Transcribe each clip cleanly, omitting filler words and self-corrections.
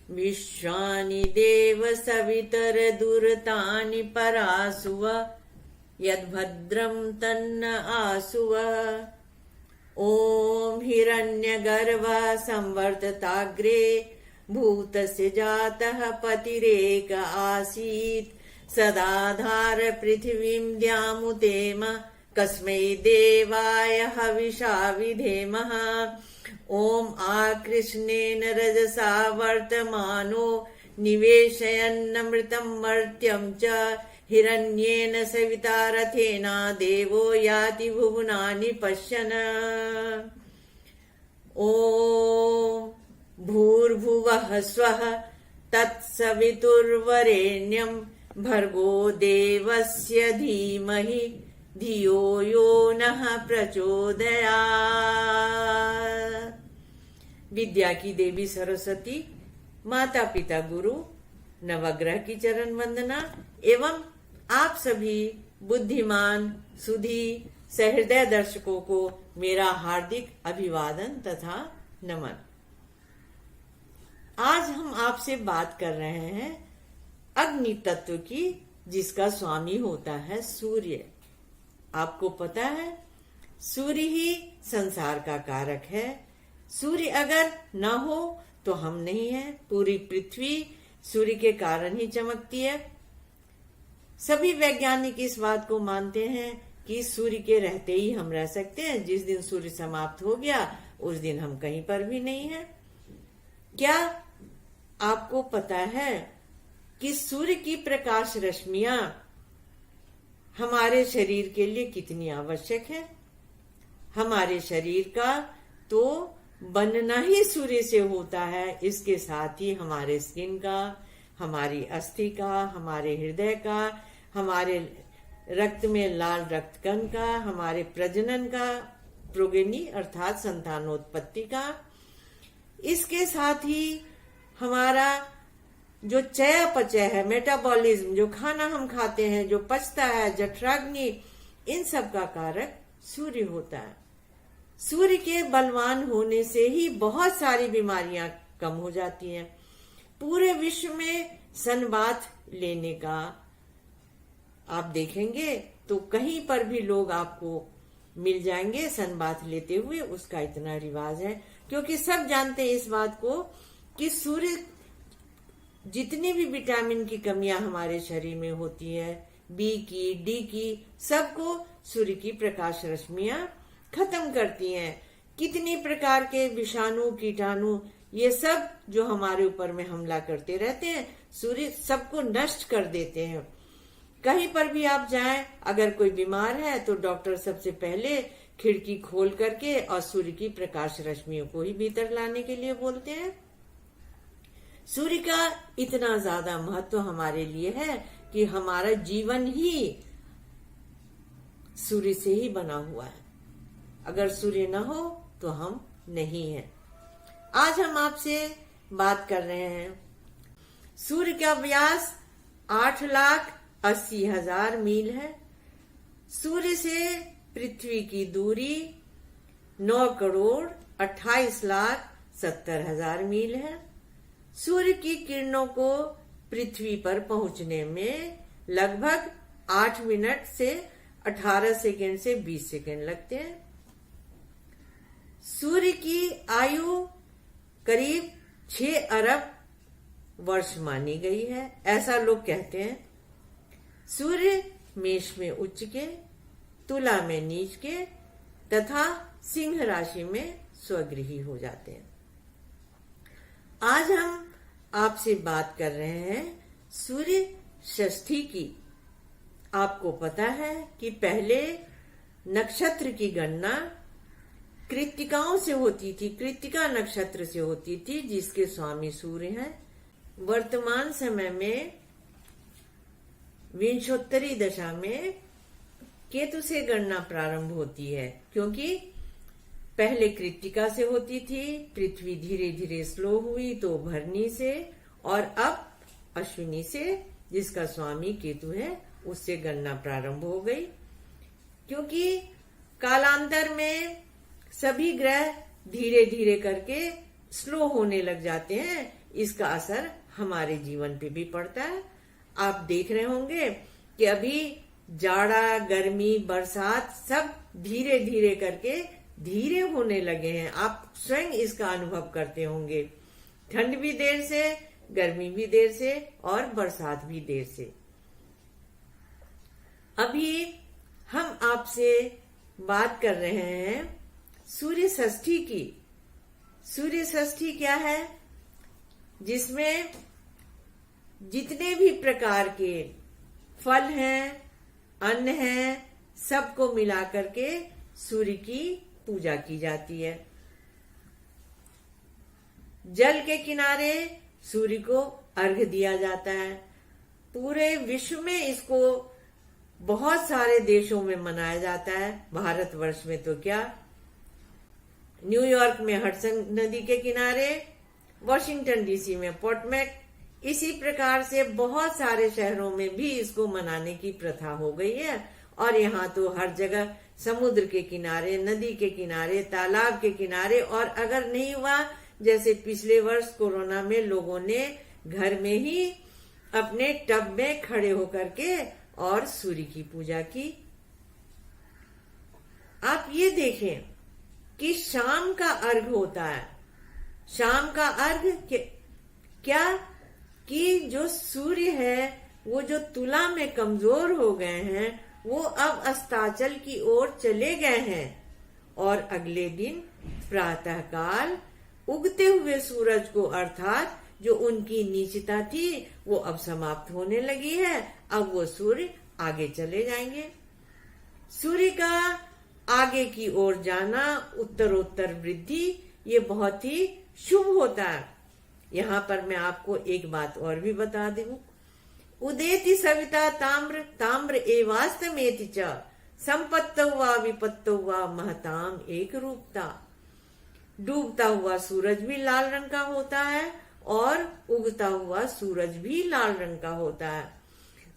विश्वानि देव सवितरदुरतानि परासुव यद्भद्रं तन्न आसुव। ॐ हिरण्यगर्भः संवर्तताग्रे भूतस्य जातः पतिरेक आसीत् सदाधार पृथिवीं द्यामुतेम कस्मै देवाय हविषा विधेमः। ॐ आकृष्णेन रजसा वर्तमानो निवेशयन्नमृतं मर्त्यं च हिरण्येन सविता रथेना देवो याति भुवनानि पश्यन्। ॐ भूर्भुवः स्वः तत्सवितुर्वरेण्यं भर्गो देवस्य धीमहि धियो यो नः प्रचोदयात्। विद्या की देवी सरस्वती, माता पिता गुरु, नवग्रह की चरण वंदना एवं आप सभी बुद्धिमान सुधी सहृदय दर्शकों को मेरा हार्दिक अभिवादन तथा नमन। आज हम आपसे बात कर रहे हैं अग्नि तत्व की, जिसका स्वामी होता है सूर्य। आपको पता है सूर्य ही संसार का कारक है। सूर्य अगर न हो तो हम नहीं है। पूरी पृथ्वी सूर्य के कारण ही चमकती है। सभी वैज्ञानिक इस बात को मानते हैं कि सूर्य के रहते ही हम रह सकते हैं। जिस दिन सूर्य समाप्त हो गया उस दिन हम कहीं पर भी नहीं है। क्या आपको पता है कि सूर्य की प्रकाश रश्मियां हमारे शरीर के लिए कितनी आवश्यक है? हमारे शरीर का तो बनना ही सूर्य से होता है। इसके साथ ही हमारे स्किन का, हमारी अस्थि का, हमारे हृदय का, हमारे रक्त में लाल रक्त कण का, हमारे प्रजनन का, प्रोगेनी अर्थात संतानोत्पत्ति का, इसके साथ ही हमारा जो चयापचय है, मेटाबॉलिज्म, जो खाना हम खाते हैं, जो पचता है, जठराग्नि, इन सब का कारक सूर्य होता है। सूर्य के बलवान होने से ही बहुत सारी बीमारियां कम हो जाती हैं। पूरे विश्व में सनबाथ लेने का आप देखेंगे तो कहीं पर भी लोग आपको मिल जाएंगे सनबाथ लेते हुए। उसका इतना रिवाज है क्योंकि सब जानते हैं इस बात को कि सूर्य जितनी भी विटामिन की कमियां हमारे शरीर में होती है, बी की, डी की, सबको सूर्य की प्रकाश रश्मियां खत्म करती हैं। कितनी प्रकार के विषाणु, कीटाणु, ये सब जो हमारे ऊपर में हमला करते रहते हैं, सूर्य सबको नष्ट कर देते हैं। कहीं पर भी आप जाएं, अगर कोई बीमार है तो डॉक्टर सबसे पहले खिड़की खोल करके और सूर्य की प्रकाश रश्मियों को ही भीतर लाने के लिए बोलते हैं। सूर्य का इतना ज्यादा महत्व हमारे लिए है कि हमारा जीवन ही सूर्य से ही बना हुआ है। अगर सूर्य न हो तो हम नहीं हैं। आज हम आपसे बात कर रहे हैं सूर्य का व्यास 8,80,000 मील है। सूर्य से पृथ्वी की दूरी 9,28,70,000 मील है। सूर्य की किरणों को पृथ्वी पर पहुंचने में लगभग 8 मिनट से 18 सेकेंड से 20 सेकेंड लगते हैं। सूर्य की आयु करीब 6 अरब वर्ष मानी गई है, ऐसा लोग कहते हैं। सूर्य मेष में उच्च के, तुला में नीच के तथा सिंह राशि में स्वगृही हो जाते हैं। आज हम आपसे बात कर रहे हैं सूर्य षष्ठी की। आपको पता है कि पहले नक्षत्र की गणना कृत्तिकाओं से होती थी, कृत्तिका नक्षत्र से होती थी, जिसके स्वामी सूर्य हैं। वर्तमान समय में विंशोत्तरी दशा में केतु से गणना प्रारंभ होती है, क्योंकि पहले कृत्तिका से होती थी, पृथ्वी धीरे धीरे स्लो हुई तो भरनी से, और अब अश्विनी से, जिसका स्वामी केतु है, उससे गणना प्रारंभ हो गई। क्योंकि कालांतर में सभी ग्रह धीरे धीरे करके स्लो होने लग जाते हैं, इसका असर हमारे जीवन पे भी पड़ता है। आप देख रहे होंगे कि अभी जाड़ा, गर्मी, बरसात सब धीरे धीरे करके धीरे होने लगे हैं। आप स्वयं इसका अनुभव करते होंगे। ठंड भी देर से, गर्मी भी देर से और बरसात भी देर से। अभी हम आपसे बात कर रहे हैं सूर्य षष्ठी की। सूर्य षष्ठी क्या है? जिसमें जितने भी प्रकार के फल हैं, अन्न हैं, सबको मिला करके सूर्य की पूजा की जाती है। जल के किनारे सूर्य को अर्घ्य दिया जाता है। पूरे विश्व में इसको बहुत सारे देशों में मनाया जाता है। भारतवर्ष में तो क्या, न्यूयॉर्क में हडसन नदी के किनारे, वॉशिंगटन डीसी में पोटोमैक, इसी प्रकार से बहुत सारे शहरों में भी इसको मनाने की प्रथा हो गई है। और यहाँ तो हर जगह समुद्र के किनारे, नदी के किनारे, तालाब के किनारे, और अगर नहीं हुआ जैसे पिछले वर्ष कोरोना में लोगों ने घर में ही अपने टब में खड़े होकर के और सूर्य की पूजा की। आप ये देखें कि शाम का अर्घ होता है। शाम का अर्घ क्या कि जो सूर्य है वो जो तुला में कमजोर हो गए हैं, वो अब अस्ताचल की ओर चले गए हैं और अगले दिन प्रातःकाल उगते हुए सूरज को, अर्थात जो उनकी नीचता थी, वो अब समाप्त होने लगी है। अब वो सूर्य आगे चले जाएंगे। सूर्य का आगे की ओर जाना, उत्तरोत्तर वृद्धि, ये बहुत ही शुभ होता है। यहाँ पर मैं आपको एक बात और भी बता दूं। उदेति सविता ताम्र ताम्र एवास्तमेति च संपत्तौ वा विपत्तौ वा महताम एक रूपता। डूबता हुआ सूरज भी लाल रंग का होता है और उगता हुआ सूरज भी लाल रंग का होता है।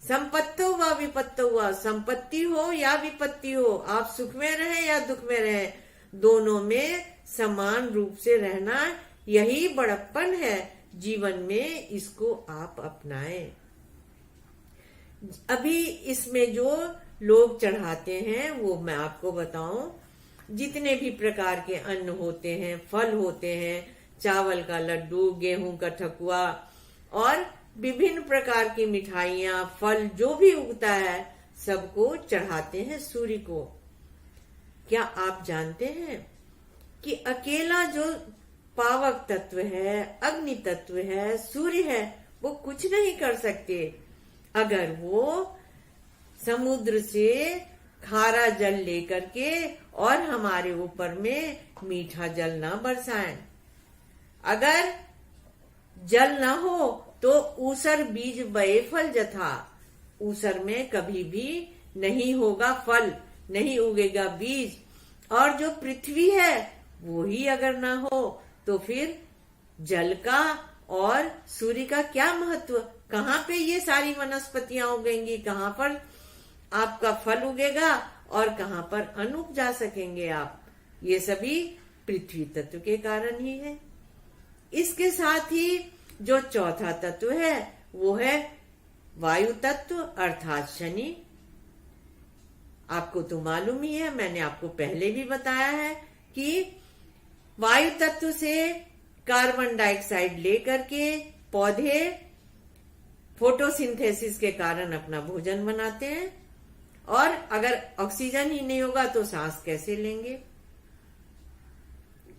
संपत्तो व विपत्तो व, संपत्ति हो या विपत्ति हो, आप सुख में रहे या दुख में रहे, दोनों में समान रूप से रहना, यही बड़प्पन है जीवन में। इसको आप अपनाएं। अभी इसमें जो लोग चढ़ाते हैं वो मैं आपको बताऊं। जितने भी प्रकार के अन्न होते हैं, फल होते हैं, चावल का लड्डू, गेहूं का ठकुआ और विभिन्न प्रकार की मिठाइयां, फल जो भी उगता है, सबको चढ़ाते हैं सूर्य को। क्या आप जानते हैं कि अकेला जो पावक तत्व है, अग्नि तत्व है, सूर्य है, वो कुछ नहीं कर सकते अगर वो समुद्र से खारा जल लेकर के और हमारे ऊपर में मीठा जल ना बरसाएं। अगर जल ना हो तो ऊसर बीज बए फल जथा, ऊसर में कभी भी नहीं होगा फल, नहीं उगेगा बीज। और जो पृथ्वी है वो ही अगर ना हो तो फिर जल का और सूर्य का क्या महत्व? कहाँ पे ये सारी वनस्पतियां उगेंगी, कहाँ पर आपका फल उगेगा और कहाँ पर अन्न उग जा सकेंगे आप? ये सभी पृथ्वी तत्व के कारण ही है। इसके साथ ही जो चौथा तत्व है वो है वायु तत्व, अर्थात शनि। आपको तो मालूम ही है, मैंने आपको पहले भी बताया है कि वायु तत्व से कार्बन डाइऑक्साइड लेकर के पौधे फोटोसिंथेसिस के कारण अपना भोजन बनाते हैं, और अगर ऑक्सीजन ही नहीं होगा तो सांस कैसे लेंगे?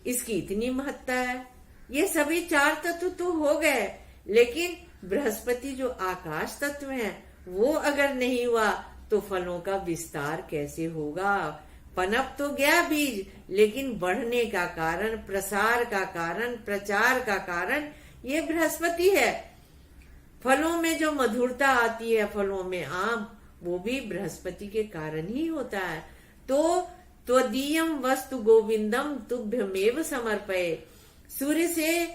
इसकी इतनी महत्ता है। ये सभी चार तत्व तो हो गए, लेकिन बृहस्पति जो आकाश तत्व है वो अगर नहीं हुआ तो फलों का विस्तार कैसे होगा? पनप तो गया बीज, लेकिन बढ़ने का कारण, प्रसार का कारण, प्रचार का कारण ये बृहस्पति है। फलों में जो मधुरता आती है, फलों में आम, वो भी बृहस्पति के कारण ही होता है। तो त्वदीयम वस्तु गोविंदम तुभ्यमेव समर्पये। सूर्य से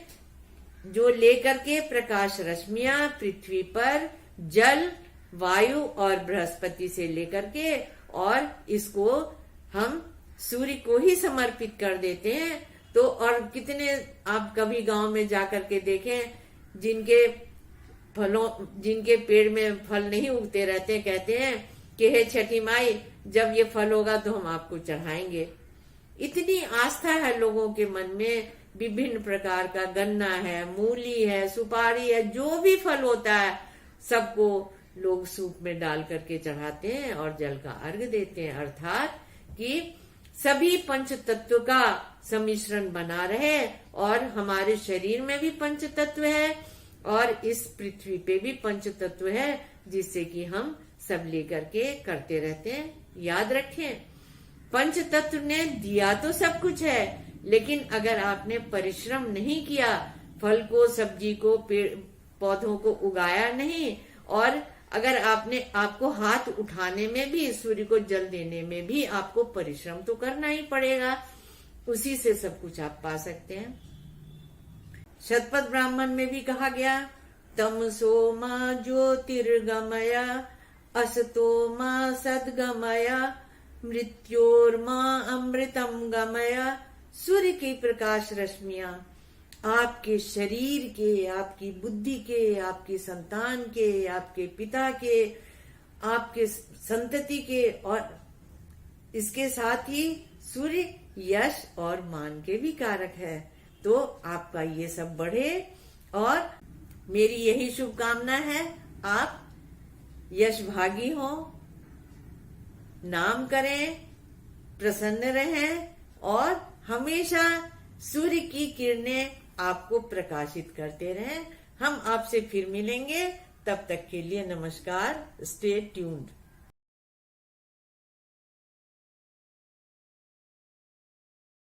जो लेकर के प्रकाश रश्मियां पृथ्वी पर, जल, वायु और बृहस्पति से लेकर के, और इसको हम सूर्य को ही समर्पित कर देते हैं। तो और कितने आप कभी गांव में जाकर के देखें जिनके पेड़ में फल नहीं उगते रहते, कहते हैं कि हे छठी माई, जब ये फल होगा तो हम आपको चढ़ाएंगे। इतनी आस्था है लोगों के मन में। विभिन्न प्रकार का गन्ना है, मूली है, सुपारी है, जो भी फल होता है सबको लोग सूप में डाल करके चढ़ाते हैं और जल का अर्घ देते हैं, अर्थात कि सभी पंच तत्व का सम्मिश्रण बना रहे। और हमारे शरीर में भी पंच तत्व है और इस पृथ्वी पे भी पंच तत्व है, जिससे कि हम सब लेकर के करते रहते हैं। याद रखें, पंच तत्व ने दिया तो सब कुछ है, लेकिन अगर आपने परिश्रम नहीं किया, फल को, सब्जी को, पेड़ पौधों को उगाया नहीं, और अगर आपको हाथ उठाने में भी, सूर्य को जल देने में भी आपको परिश्रम तो करना ही पड़ेगा, उसी से सब कुछ आप पा सकते हैं। शतपथ ब्राह्मण में भी कहा गया, तमसो मा ज्योतिर्गमया असतो मा सद्गमया मृत्योर्मा अमृतम गमया। सूर्य की प्रकाश रश्मियां आपके शरीर के, आपकी बुद्धि के, आपकी संतान के, आपके पिता के, आपके संतति के, और इसके साथ ही सूर्य यश और मान के भी कारक है। तो आपका ये सब बढ़े और मेरी यही शुभकामना है, आप यश भागी हो, नाम करें, प्रसन्न रहें और हमेशा सूर्य की किरणें आपको प्रकाशित करते रहें। हम आपसे फिर मिलेंगे, तब तक के लिए नमस्कार। Stay tuned.